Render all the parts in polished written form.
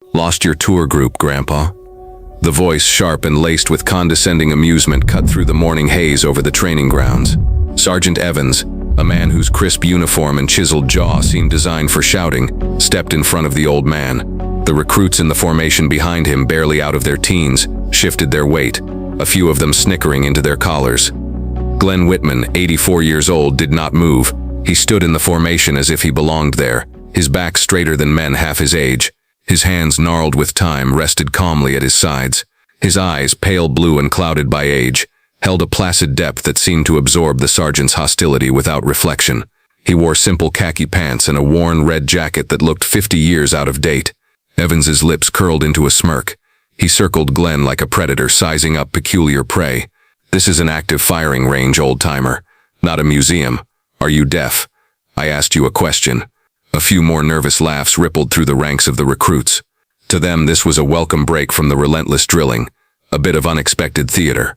Lost your tour group, Grandpa? The voice, sharp and laced with condescending amusement, cut through the morning haze over the training grounds. Sergeant Evans, a man whose crisp uniform and chiseled jaw seemed designed for shouting, stepped in front of the old man. The recruits in the formation behind him, barely out of their teens, shifted their weight, a few of them snickering into their collars. Glenn Whitman, 84 years old, did not move. He stood in the formation as if he belonged there, his back straighter than men half his age. His hands, gnarled with time, rested calmly at his sides. His eyes, pale blue and clouded by age, held a placid depth that seemed to absorb the sergeant's hostility without reflection. He wore simple khaki pants and a worn red jacket that looked 50 years out of date. Evans's lips curled into a smirk. He circled Glenn like a predator sizing up peculiar prey. "This is an active firing range, old-timer, not a museum. Are you deaf? I asked you a question." A few more nervous laughs rippled through the ranks of the recruits. To them, this was a welcome break from the relentless drilling, a bit of unexpected theater.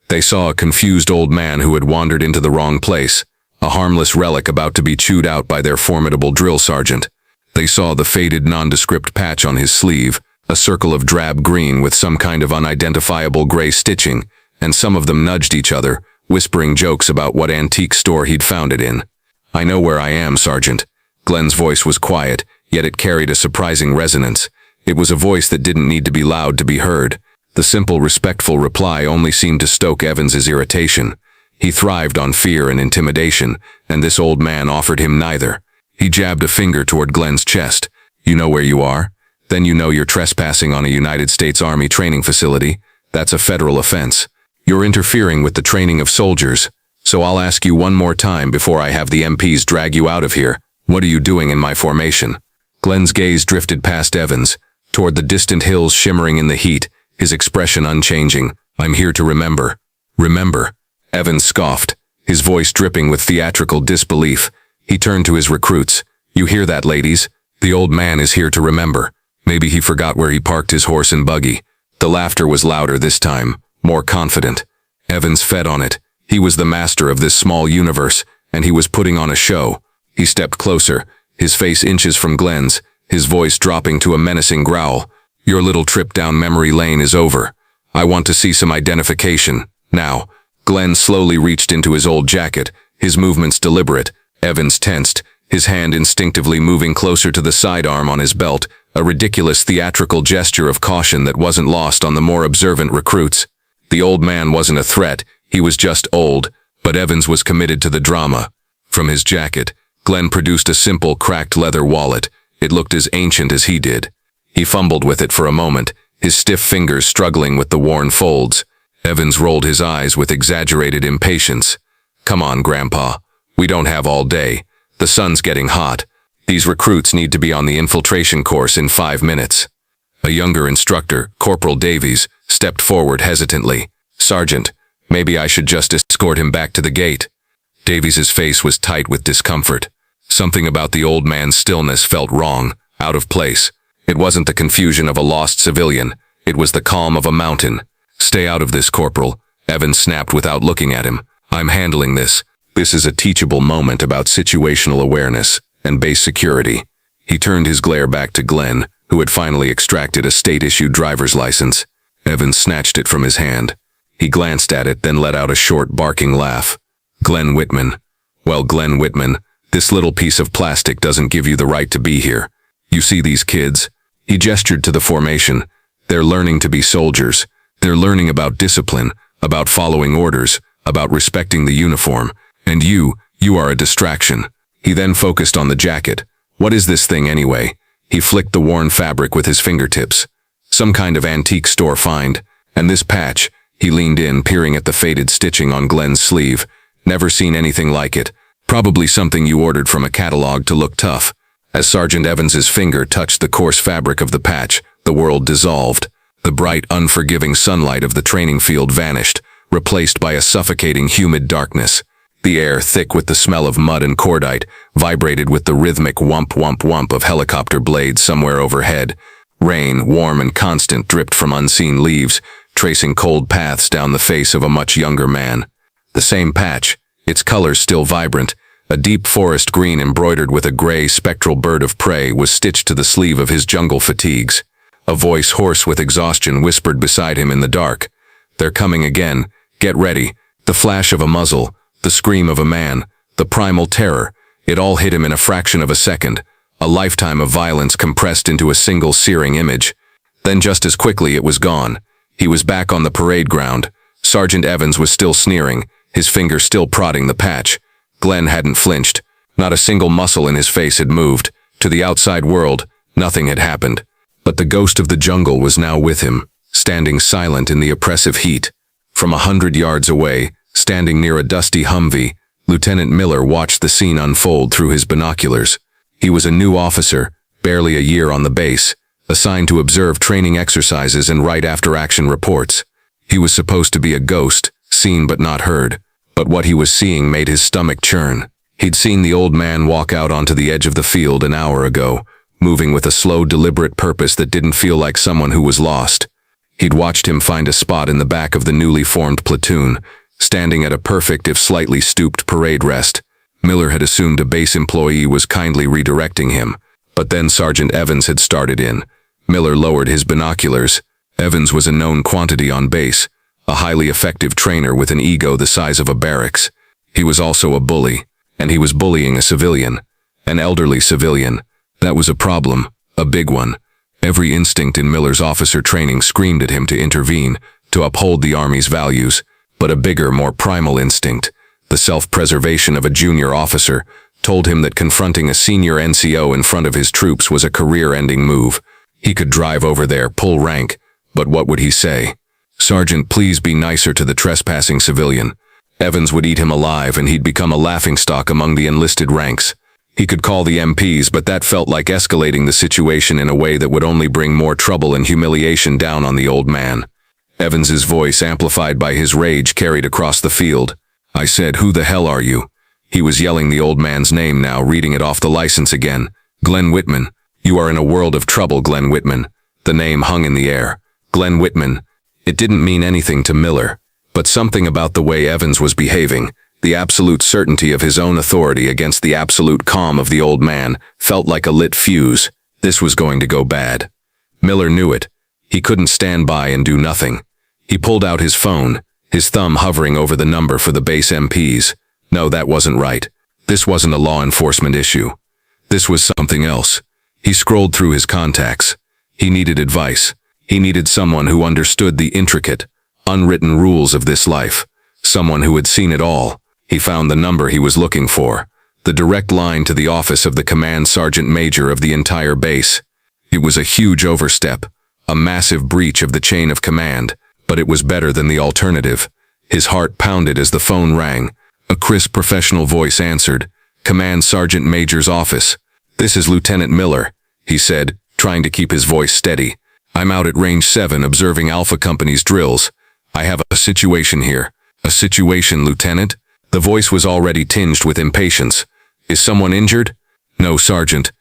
They saw a confused old man who had wandered into the wrong place, a harmless relic about to be chewed out by their formidable drill sergeant. They saw the faded nondescript patch on his sleeve, a circle of drab green with some kind of unidentifiable gray stitching, and some of them nudged each other, whispering jokes about what antique store he'd found it in. "I know where I am, Sergeant." Glenn's voice was quiet, yet it carried a surprising resonance. It was a voice that didn't need to be loud to be heard. The simple, respectful reply only seemed to stoke Evans's irritation. He thrived on fear and intimidation, and this old man offered him neither. He jabbed a finger toward Glenn's chest. "You know where you are? Then you know you're trespassing on a United States Army training facility. That's a federal offense. You're interfering with the training of soldiers. So I'll ask you one more time before I have the MPs drag you out of here. What are you doing in my formation?" Glenn's gaze drifted past Evans, toward the distant hills shimmering in the heat, his expression unchanging. "I'm here to remember." "Remember?" Evans scoffed, his voice dripping with theatrical disbelief. He turned to his recruits. "You hear that, ladies? The old man is here to remember. Maybe he forgot where he parked his horse and buggy." The laughter was louder this time, more confident. Evans fed on it. He was the master of this small universe, and he was putting on a show. He stepped closer, his face inches from Glenn's, his voice dropping to a menacing growl. "Your little trip down memory lane is over. I want to see some identification, now." Glenn slowly reached into his old jacket, his movements deliberate. Evans tensed, his hand instinctively moving closer to the sidearm on his belt, a ridiculous theatrical gesture of caution that wasn't lost on the more observant recruits. The old man wasn't a threat, he was just old, but Evans was committed to the drama. From his jacket, Glenn produced a simple, cracked leather wallet. It looked as ancient as he did. He fumbled with it for a moment, his stiff fingers struggling with the worn folds. Evans rolled his eyes with exaggerated impatience. "Come on, Grandpa. We don't have all day. The sun's getting hot. These recruits need to be on the infiltration course in 5 minutes." A younger instructor, Corporal Davies, stepped forward hesitantly. "Sergeant, maybe I should just escort him back to the gate." Davies's face was tight with discomfort. Something about the old man's stillness felt wrong, out of place. It wasn't the confusion of a lost civilian. It was the calm of a mountain. "Stay out of this, Corporal," Evans snapped without looking at him. "I'm handling this. This is a teachable moment about situational awareness and base security." He turned his glare back to Glenn, who had finally extracted a state-issued driver's license. Evans snatched it from his hand. He glanced at it, then let out a short, barking laugh. "Glenn Whitman. Well, Glenn Whitman, this little piece of plastic doesn't give you the right to be here. You see these kids?" He gestured to the formation. "They're learning to be soldiers. They're learning about discipline, about following orders, about respecting the uniform. And you are a distraction." He then focused on the jacket. "What is this thing anyway?" He flicked the worn fabric with his fingertips. "Some kind of antique store find. And this patch," he leaned in, peering at the faded stitching on Glenn's sleeve. "Never seen anything like it. Probably something you ordered from a catalog to look tough." As Sergeant Evans's finger touched the coarse fabric of the patch, the world dissolved. The bright, unforgiving sunlight of the training field vanished, replaced by a suffocating, humid darkness. The air, thick with the smell of mud and cordite, vibrated with the rhythmic whump-whump-whump of helicopter blades somewhere overhead. Rain, warm and constant, dripped from unseen leaves, tracing cold paths down the face of a much younger man. The same patch, its colors still vibrant, a deep forest green embroidered with a gray, spectral bird of prey, was stitched to the sleeve of his jungle fatigues. A voice hoarse with exhaustion whispered beside him in the dark. "They're coming again. Get ready." The flash of a muzzle, the scream of a man, the primal terror, it all hit him in a fraction of a second. A lifetime of violence compressed into a single searing image. Then just as quickly it was gone. He was back on the parade ground. Sergeant Evans was still sneering, his finger still prodding the patch. Glenn hadn't flinched. Not a single muscle in his face had moved. To the outside world, nothing had happened. But the ghost of the jungle was now with him, standing silent in the oppressive heat. From 100 yards away, standing near a dusty Humvee, Lieutenant Miller watched the scene unfold through his binoculars. He was a new officer, barely a year on the base, assigned to observe training exercises and write after-action reports. He was supposed to be a ghost, seen but not heard. But what he was seeing made his stomach churn. He'd seen the old man walk out onto the edge of the field an hour ago, moving with a slow, deliberate purpose that didn't feel like someone who was lost. He'd watched him find a spot in the back of the newly formed platoon, standing at a perfect if slightly stooped parade rest. Miller had assumed a base employee was kindly redirecting him, but then Sergeant Evans had started in. Miller lowered his binoculars. Evans was a known quantity on base, a highly effective trainer with an ego the size of a barracks. He was also a bully, and he was bullying a civilian, an elderly civilian. That was a problem, a big one. Every instinct in Miller's officer training screamed at him to intervene, to uphold the Army's values, but a bigger, more primal instinct, the self-preservation of a junior officer, told him that confronting a senior NCO in front of his troops was a career-ending move. He could drive over there, pull rank, but what would he say? "Sergeant, please be nicer to the trespassing civilian." Evans would eat him alive and he'd become a laughingstock among the enlisted ranks. He could call the MPs, but that felt like escalating the situation in a way that would only bring more trouble and humiliation down on the old man. Evans's voice, amplified by his rage, carried across the field. "I said, who the hell are you?" He was yelling the old man's name now, reading it off the license again. "Glenn Whitman. You are in a world of trouble, Glenn Whitman." The name hung in the air. Glenn Whitman. It didn't mean anything to Miller, but something about the way Evans was behaving, the absolute certainty of his own authority against the absolute calm of the old man, felt like a lit fuse. This was going to go bad. Miller knew it. He couldn't stand by and do nothing. He pulled out his phone, his thumb hovering over the number for the base MPs. No, that wasn't right. This wasn't a law enforcement issue. This was something else. He scrolled through his contacts. He needed advice. He needed someone who understood the intricate, unwritten rules of this life. Someone who had seen it all. He found the number he was looking for. The direct line to the office of the command sergeant major of the entire base. It was a huge overstep, a massive breach of the chain of command, but it was better than the alternative. His heart pounded as the phone rang. A crisp professional voice answered. "Command Sergeant Major's office." "This is Lieutenant Miller," he said, trying to keep his voice steady. "I'm out at Range 7 observing Alpha Company's drills. I have a situation here." "A situation, Lieutenant?" The voice was already tinged with impatience. "Is someone injured?" "No, Sergeant.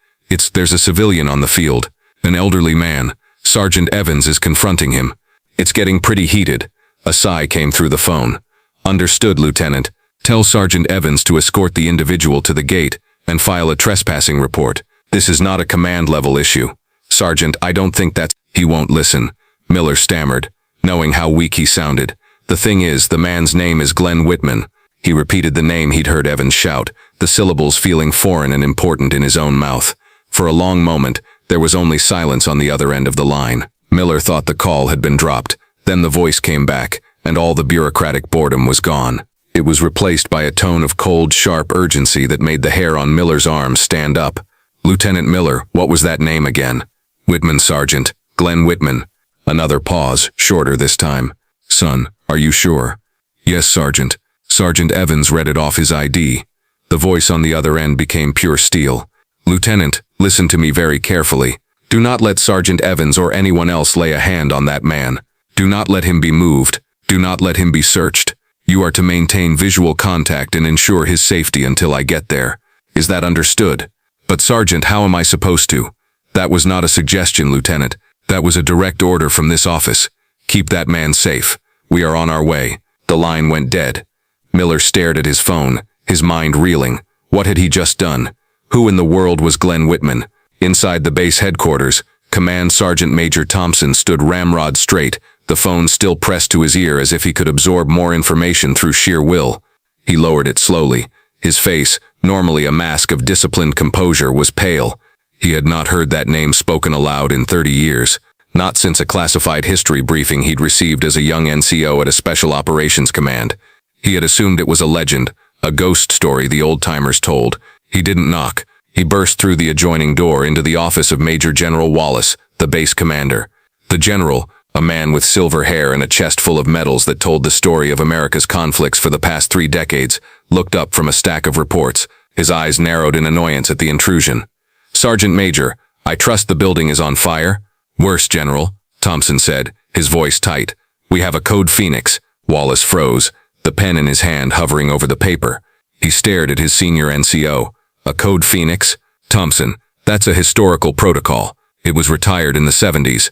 There's a civilian on the field. An elderly man. Sergeant Evans is confronting him. It's getting pretty heated." A sigh came through the phone. "Understood, Lieutenant. Tell Sergeant Evans to escort the individual to the gate and file a trespassing report. This is not a command-level issue." "Sergeant, I don't think that's—" "He won't listen," Miller stammered, knowing how weak he sounded. "The thing is, the man's name is Glenn Whitman." He repeated the name he'd heard Evans shout, the syllables feeling foreign and important in his own mouth. For a long moment, there was only silence on the other end of the line. Miller thought the call had been dropped. Then the voice came back, and all the bureaucratic boredom was gone. It was replaced by a tone of cold, sharp urgency that made the hair on Miller's arms stand up. "Lieutenant Miller, what was that name again?" "Whitman, Sergeant. Glenn Whitman." Another pause, shorter this time. "Son, are you sure?" "Yes, Sergeant." Sergeant Evans read it off his ID. The voice on the other end became pure steel. "Lieutenant, listen to me very carefully. Do not let Sergeant Evans or anyone else lay a hand on that man. Do not let him be moved. Do not let him be searched. You are to maintain visual contact and ensure his safety until I get there. Is that understood?" "But Sergeant, how am I supposed to?" "That was not a suggestion, Lieutenant. That was a direct order from this office. Keep that man safe. We are on our way." The line went dead. Miller stared at his phone, his mind reeling. What had he just done? Who in the world was Glenn Whitman? Inside the base headquarters, Command Sergeant Major Thompson stood ramrod straight, the phone still pressed to his ear as if he could absorb more information through sheer will. He lowered it slowly. His face, normally a mask of disciplined composure, was pale. He had not heard that name spoken aloud in 30 years. Not since a classified history briefing he'd received as a young NCO at a Special Operations Command. He had assumed it was a legend, a ghost story the old-timers told. He didn't knock. He burst through the adjoining door into the office of Major General Wallace, the base commander. The general, a man with silver hair and a chest full of medals that told the story of America's conflicts for the past 3 decades, looked up from a stack of reports, his eyes narrowed in annoyance at the intrusion. "Sergeant Major, I trust the building is on fire?" "Worse, General," Thompson said, his voice tight. "We have a Code Phoenix." Wallace froze, the pen in his hand hovering over the paper. He stared at his senior NCO. "A Code Phoenix? Thompson, that's a historical protocol. It was retired in the 70s.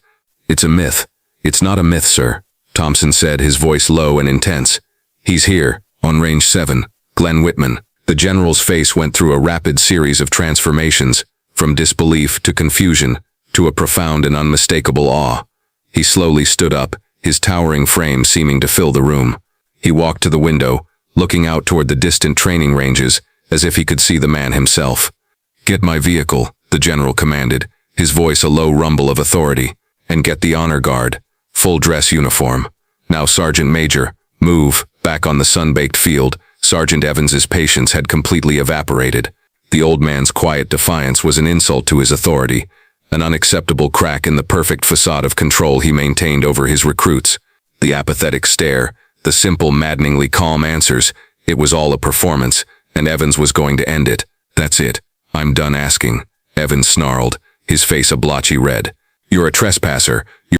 "It's a myth." "It's not a myth, sir," Thompson said, his voice low and intense. "He's here, on Range 7, Glenn Whitman." The general's face went through a rapid series of transformations, from disbelief to confusion, to a profound and unmistakable awe. He slowly stood up, his towering frame seeming to fill the room. He walked to the window, looking out toward the distant training ranges, as if he could see the man himself. "Get my vehicle," the general commanded, his voice a low rumble of authority. "And get the honor guard. Full dress uniform. Now, Sergeant Major, move." Back on the sun-baked field, Sergeant Evans's patience had completely evaporated. The old man's quiet defiance was an insult to his authority, an unacceptable crack in the perfect facade of control he maintained over his recruits. The apathetic stare, the simple, maddeningly calm answers, it was all a performance, and Evans was going to end it. "That's it. I'm done asking," Evans snarled, his face a blotchy red. "You're a trespasser.